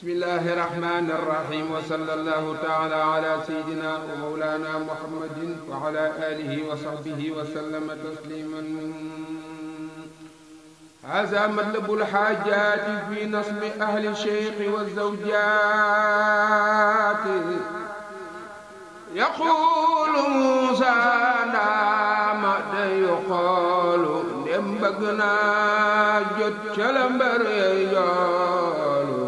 bismillahi rahmani rahim wa sallallahu taala ala sayyidina wa mawlana muhammadin wa ala alihi wa sahbihi wa sallama tasliman haza matlabul hajati fi nasmi ahli shaykh wa zawjati yaqulu Musa ndama de yuqalu ndem bëgg naa jot ca la mbar yoolu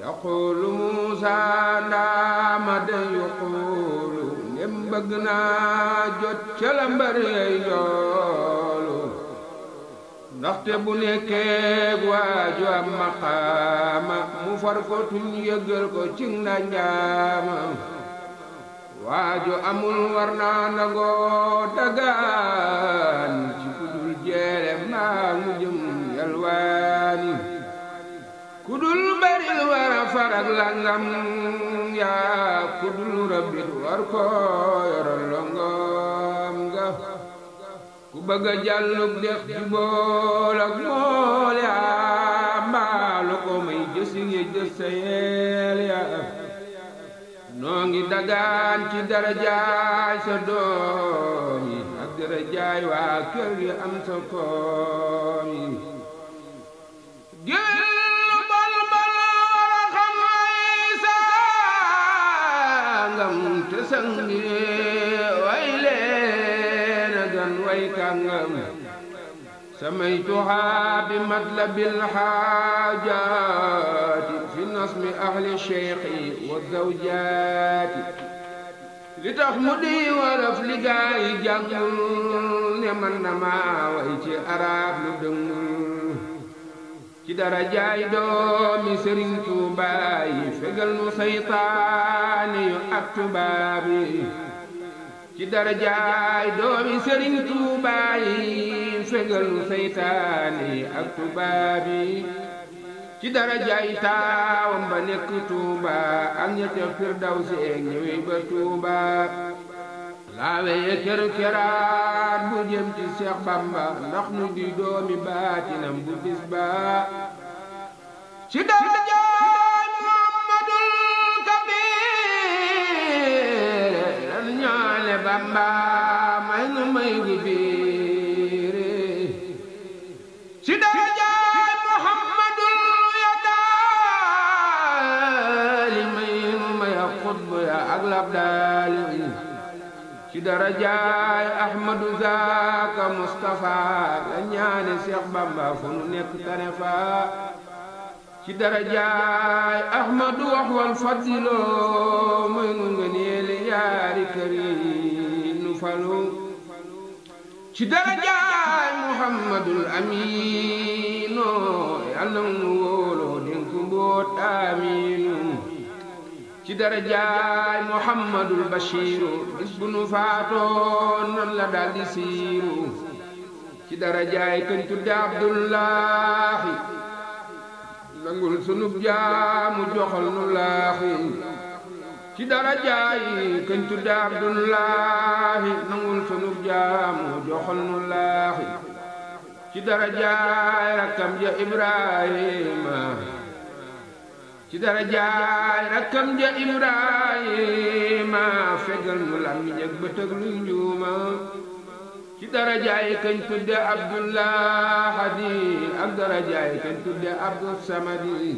yaqulu Musa ndama de yuqalu ndem bëgg naa jot ca la mbar yoolu ndaxte bu nekkee waaju am maqaama mu far ko tuñ yëgal ko ci ndajaama waaju amul war naa nangoo dagaan ci kudul jeere maa mu jëm yalwaani kudul baril wara farak langam yaa kudul rabbit war ko yoral longom nga ku bëgga jàllug dex di bool ak mool yaa mbaalu ko may jësi nge jës sa yeel yaa noo ngi dagaan ci darajaay sa doom yi ak darajaay waa kër gi am sa koom yi génn bal wara xam ay sangam te sangi way leen a gan way kàngam samay tuxaa bi matlabil xaajaati fi nasmi ahli sheykhi wa zawjaati li tax mu di wolof li gaay jàngul ne man na maa way ci arab lu dëngul ci darajaay doomi Sëriñ Tuubaa yi fegal nu saytaani yu ak tubaab yi ci darajaay doomi Sëriñ Tuubaa yi fegal nu saytaani ak tubaab yi ci darajaay taawam ba nekk Tuuba ak ña ca Firdawsi eeg ñëwey ba Tuuba laaweye kër keraat bu jëm ci Seex Bamba ndax nu di doomi baatinam bu bis ba ci darajaay Muhammadul Kabir lan ñaane Bamba may nu may gu biire ci darajaay Muhammadul Yadaali may nu may a xutb ya ak labdaali ci darajaay Ahmadu Zaaka Mustafa la ñaane Seex Bamba fu nu nekk tane fa ci darajaay Ahmadu waxwal fadilo may nu ngëneeli yaari këri nu falu ci darajaay Muhammadul Aminu yàlla nu wóoloo dénk mboot aminu ci darajaay Muhammadul Bashiru bis bu nu faatoon nan la daldi siiru ci darajaay kañ tudde Abdullahi nangul sunub jaamu joxal nu laaxi ci darajaay kañ tudde Abdullahi nangul sunub jaamu joxal nu laaxi ci darajaay rakkam ja Ibrahima ci darajaay rakkam ja Ibrahima fegal nu làmmiñ ak bët ak luy njuuma ci darajaay kañ tudde Abdullahadi ak darajaay kañ tudde Abdus Samadi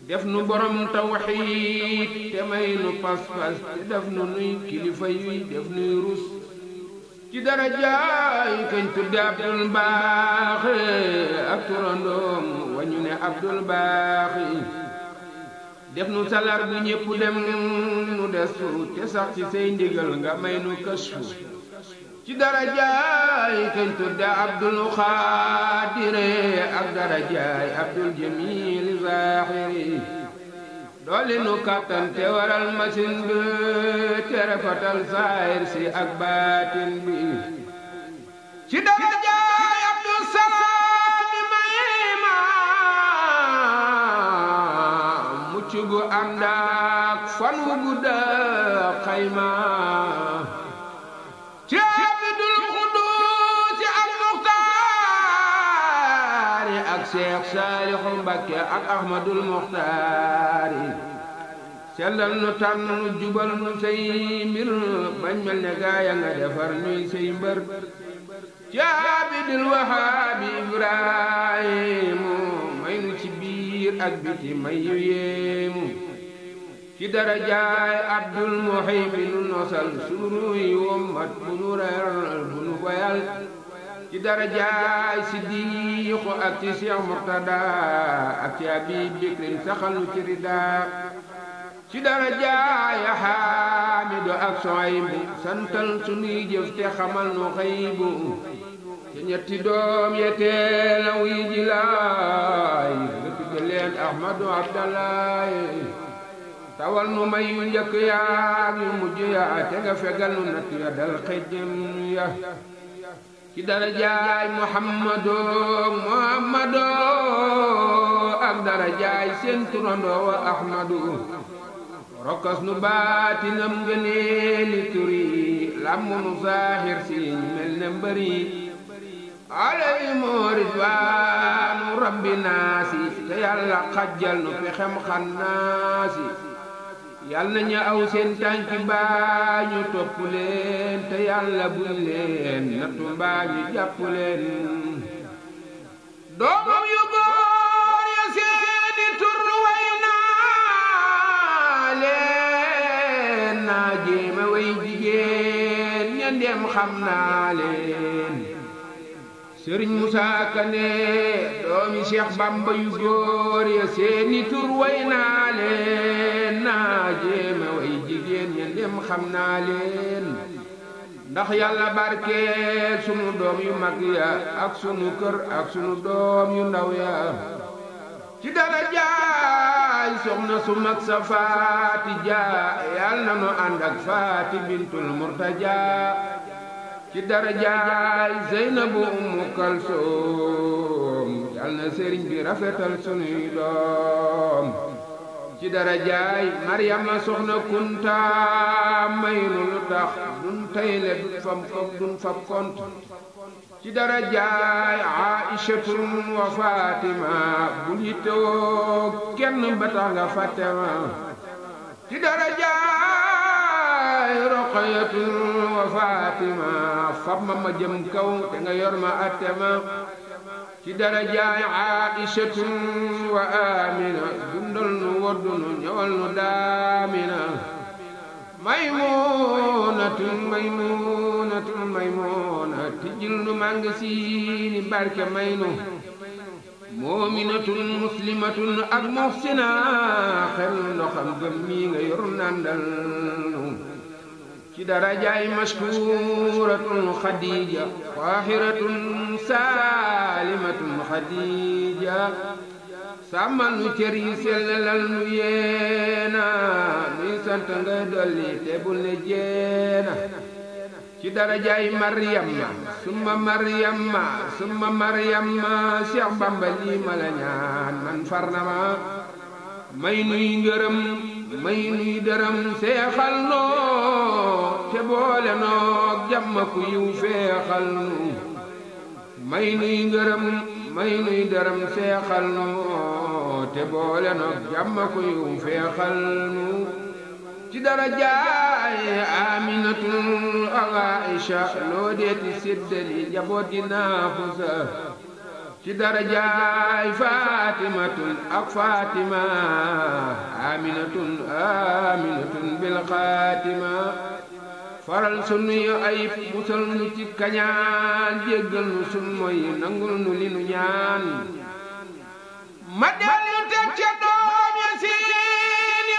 def nu borom tawxiid te may nu pas-pas te def nu nuy kilifa yuy def nuy rus ci darajaay kañ tudde Abdul Baaxi ak turandoom wañu ne Abdul Baaxi def nu salar bu ñépp dem nu desu te sax ci say ndigal nga may nu kësfu ci darajaay kañ tudde Abdul Xaadire ak darajaay Abdul Jamil Zaaxiri doole nu kàttan te waral masin bi te refatal saayir si ak baatin bi ci darajaay Abdul Salaami mayma mucc gu ànd ak fan wu gudda xayma ci Abdul Xuduus ak Muxtaar Seex Saalixu Mbakke ak Ahmadul Muxtaari sellal nu tànn nu jubal nu say mbir bañ mel ne gaaya nga defar ñuy say mbër caabidil wahaabi Ibrahimu may nu ci biir ak biti may yu yéemu ci darajaay Abdul Muhaymin nu nosal sunu yi wommat bu nu reer bu nu boyal ci darajaay Siddiqu ak ci Cheikh Murtada ak ci Abi Bikrin saxal nu ci ridaa ci darajaay Haamidu ak Suhaybu santal sunuy jëf te xamal nu xaybu ci ñetti doom yeteel a wuy ji laay nga tudde leen Ahmadu Abdallaay tawal nu may yu njëkk yaak yu mujj ya te nga fegal nu natt ya dal xejjem ya ci darajaay Muhammadu ak darajaay seen turandoo wa Ahmadu rokkas nu baatinam ngëneeli turi lammu nu saaxir si mel ne mbëri alayhimu ridwaanu rabbi naasi te yàlla xajjal nu pexem xannaasi yàlla na ñu aw seen tànki baa ñu topp leen te yàlla buñ leen nattu mbaa ñu jàpp leen doomam yu góor ya seeni tur way naa leen naa jéema way jigéen ña ndem xam naa leen Sëriñ Musaa Kane doomi Cheikh Bamba yu góor ya seeni tur way naa leen naa jéema way jigéen ña ndem xam naa leen ndax yàlla barkeel sunu doom yu mag ya ak sunu kër ak sunu doom yu ndaw ya ci darajaay soxna su mag sa Faati Ja yàlla na nu ànd ak Faati bintul Murtaja ci darajaay Zeynabu Ummu Kalsoom yal na sëriñ bi rafetal sunuy doom ci darajaay Maryama soxna Kunta may nu lu tax dun tayle dun fab kont ci darajaay Aïchatun wa Fatima bul yittewoo kenn ba tax nga fàtte ma ci darajaay Roqayatun wa Fatima fab ma jëm kaw te nga yor ma atte ma ci darajaay Aïchatun wa Amina dundal nu woddu nu ñëwal nu daamina Maymunatun tijjil nu màng siini barke may nu Muminatun muslimatun ak muhsina xel ndoxam gëm mi nga yor nandal nu ci darajaay mashkuratun Khadija Tahiratun salimatun Khadija sàmmal nu cër yi sellalal nu yeena nuy sant nga dolli te bul ne jeena ci darajaay summa Maryamma Cheikh Bamba lii ma la ñaan man farna ma may nuy ngërëm may nuy dërëm seexal noo te boole noo jàmm ku yiw feexal nu may nuy ngërëm may nuy dërëm seexal noo te boole noo jàmm ku yiw feexal nu ci darajaay Aminatun ak Aïcha loo deeti séddali njaboot di naafusa ci darajaay Fatimatun ak Fatima Aminatun bil Xaatima faral sunu yu ayib musal nu ci kañaan jéggal nu sun moy nangul nu li nu ñaan ma dellu teg ca doom ya seeni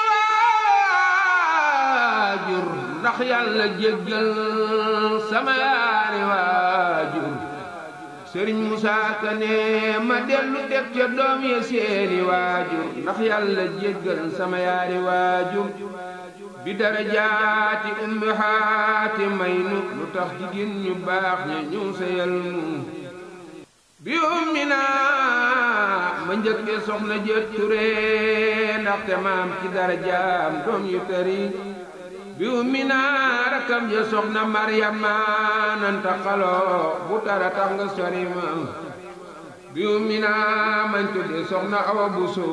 waajur ndax yàlla jéggal sama yaari waajur Sëriñ Musaa Kane ma dellu teg ca doom ya seeni waajur ndax yàlla jéggal sama yaari waajur bi darajaati ummahaati may nu lu tax jigéen ñu baax ña ñu seyal nu bi ummina ma njëkke soxna jët Ture ndaxte maam ci darajaam doom yu tëri bi ummina rakam ja soxna Maryama nanta xaloo bu tara tax nga sori ma bi umina mañ tudde soxna Awa Buso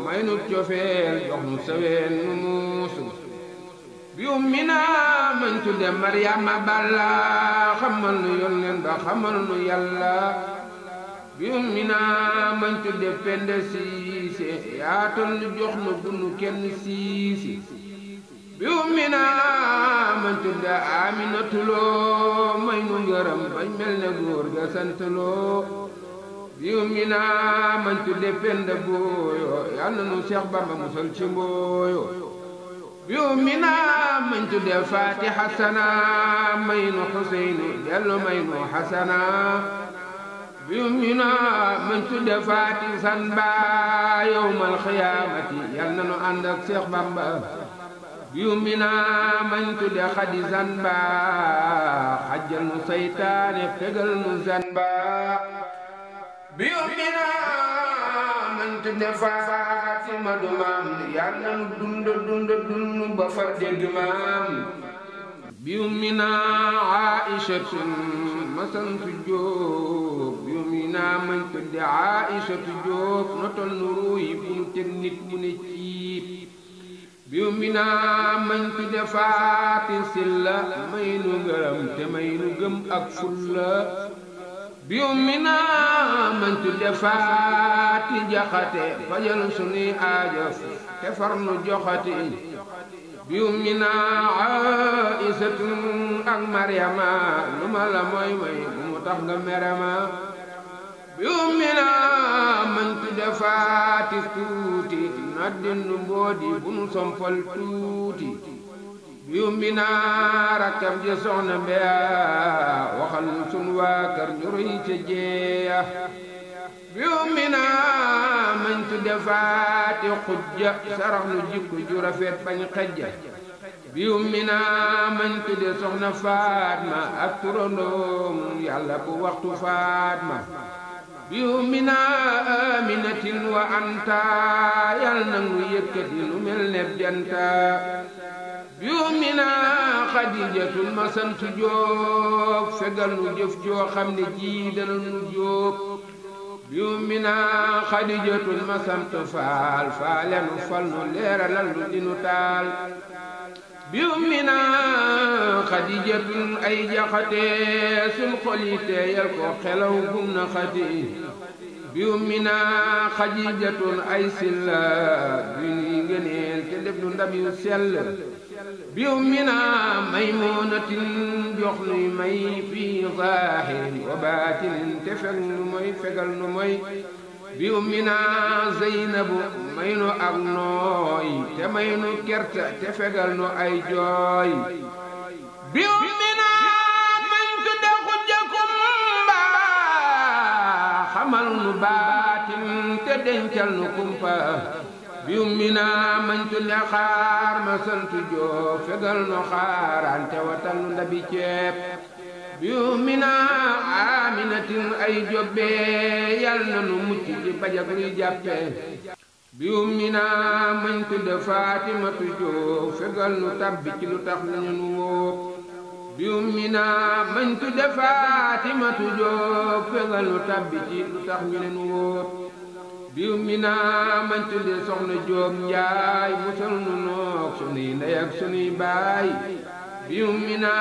may nu cofeel jox nu saween nu muusu bi umina mañ tudde Maryama Balla xamal nu yónneen ba xamal nu Yàlla bi umina mañ tudde Penda Siise yaatal nu jox nu bunu kenn siisi bi umina mañ tudde Aminatu Lo may nu ngërëm bañ mel ne góor ga sant Lo bi umina mañ tudde Penda Booyo yal na nu Seex Bamba musal ci mbooyo bi umina mañ tudde Faati Xasana may nu Xuseynu dellu may nu Xasana bi umina mañ tudde Faati Sanba yawmal xiyaamati yal na nu ànd ak Seex Bamba bi umina mañ tudde Xadi Sanba xajjal nu saytaane fegal nu Sanba bi umina mañ tudde Faatima du maam yal na nu dund ba far dégg maam bi umina Aïchatu ma sant Jóob bi umina mañ tudde Aïchatu Jóob notal nu ruuy bu nu teg nit mu ne ciib bi umina mañ tudde Faati Silla may nu ngërëm te may nu gëm ak fulla bi umina mañ tudde Faati Jaxate fajal sunuy aajo te far nu joxati bi umina Aïsatu ak Maryama lu ma la mooy may bu mu tax nga merema bi umina mañ tudde Faati Tuuti na dindu mboodi bu nu sompal tuuti bi umina rakkam je soxna Mbeya waxal sun waa kër ñu roy ca jeeya bi umina mañ tudde Faati Xujja sarax nu jikko ju rafet bañ xejja bi umina mañ tudde soxna Faatma ak turandoom Yàlla bu waxtu Faatma bi umina Aminatin wa anta yal na nu yëkkati nu mel ne janta bi umina Xadijatul ma sant Jóob fegal nu jëf joo xam ne ji dana nu jóob bi umina Xadijatul ma sant Faal faale nu fal nu leeralal nu dinu taal bi umina Xadijatul ay jaxate sun xol yi teeyal ko xelaw gum na xati bi umina Xadijatul ay silla bi nuy ngëneel te def nu ndab yu sell bi umina Maymunatin jox nuy may fii zaahirin wa baatinin te feg nu moy fegal nu moy bi umina Zeynabu may nu ak nooy te may nu kerta te fegal nu ay jooy bi umina mañ tudde Xujja Kumba xamal nu baatin te dencal nu kumpa bi umina mañ tudde Xaar ma sant Jóob fegal nu xaaraan te watal nu ndabi ceeb bi umina Aminatin ay jobbe yal na nu mucc ci bajak luy jàppe bi umina mañ tudde Faatimatu Jóob fegal nu tabbi ci lu tax ñu nu wóob bi umina mañ tudde Faatimatu Jóob fegal nu tabbi ci lu tax ñu nu wóob bi umina mañ tudde Soxna Jóob Njaay musal nu noog sunuy ndey ak sunuy baay bi umina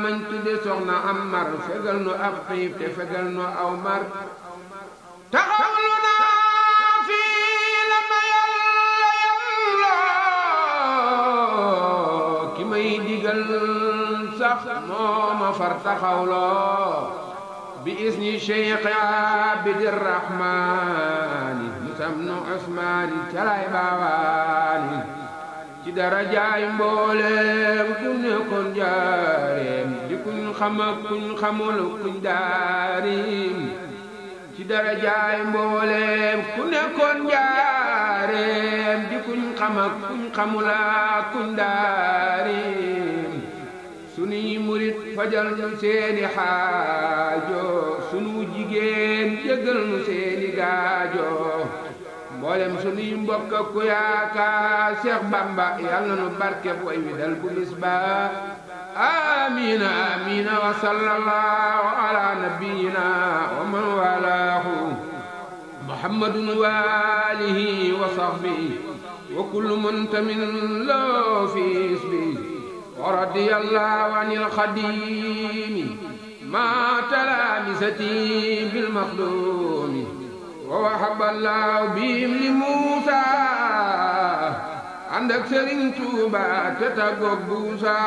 mañ tudde Soxna Amar fegal nu ab xiif te fegal nu aw mar taxawlu naa fii la ma Yàlla ki may digal sax moo ma far taxawloo bi isni Cheikh Abdi Rahmaani musam nu Usmaani calay baawaani ci darajaay mbooleem ku nekkoon jaareem di kuñ xam ak kuñ xamul kuñ daarim ci darajaay mbooleem ku nekkoon jaareem di kuñ xam ak kuñ xamul kuñ daarim sunuy murit fajal nu seeni xaajo sunu jigéen jéggal nu seeni gaajo mboolem sunuy mbokk ku yaakaar Seex Bamba yal na nu barkeb way wi dal bu bis ba amiina amiina wa sallallahu ala nabiyyina wa man walaahu محمد وآله وصحبه وكل منتمن له في اسمه ورضي الله عن الخديم مع تلامستي بالمخدوم ووهب الله بهم لموسى عندك سرين توبا تتقب بوسى